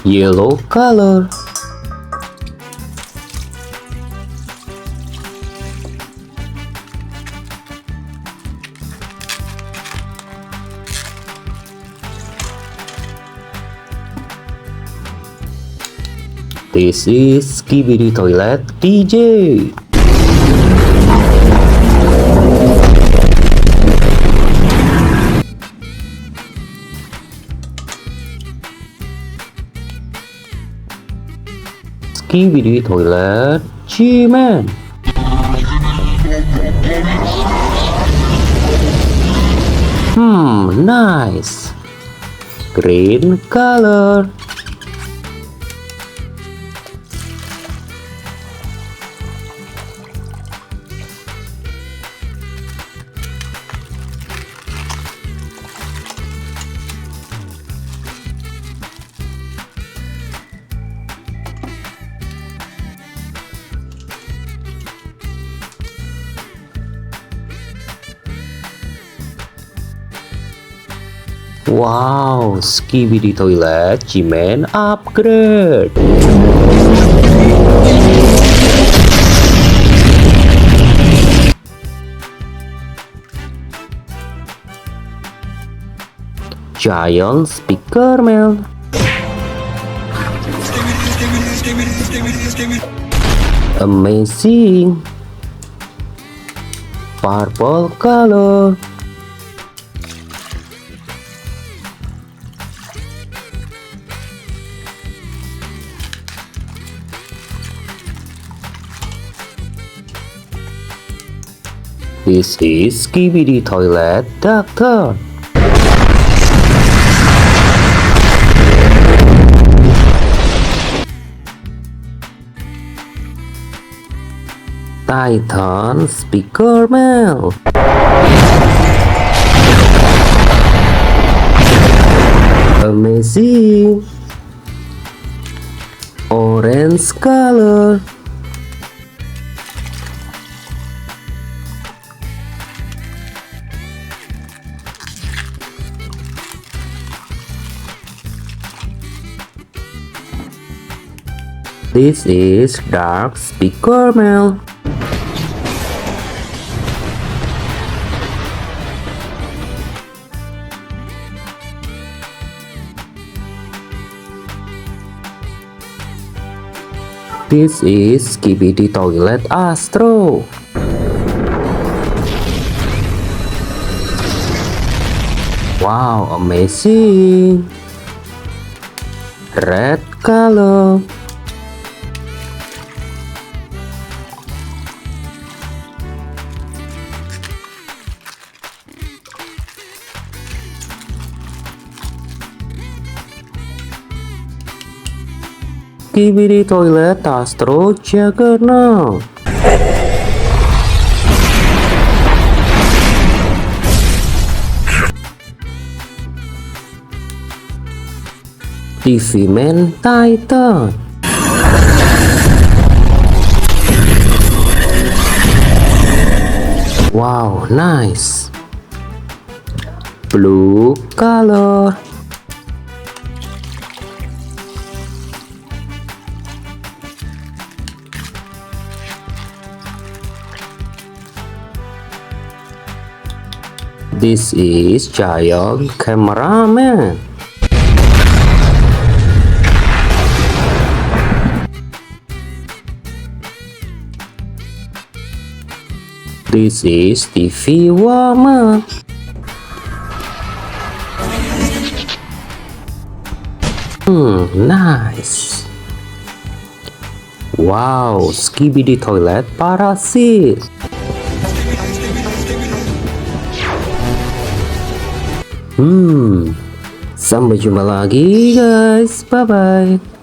Yellow color. This is Skibidi Toilet DJ. Skibidi Toilet G-Man. Nice. Green color. Wow, Skibidi Toilet G-Man upgrade. Giant speaker man. Amazing. Purple color. This is Skibidi Toilet Doctor. Titan Speaker Man. Amazing. Orange color. This is Dark Speaker Man. This is Skibidi Toilet Astro. Wow, amazing. Red color. Skibidi Toilet Astro Juggernaut. TV Man Titan. Wow, nice. Blue color. This is Giant Cameraman. This is TV Woman. Nice. Wow, Skibidi Toilet Parasit. Sampai jumpa lagi guys. Bye bye.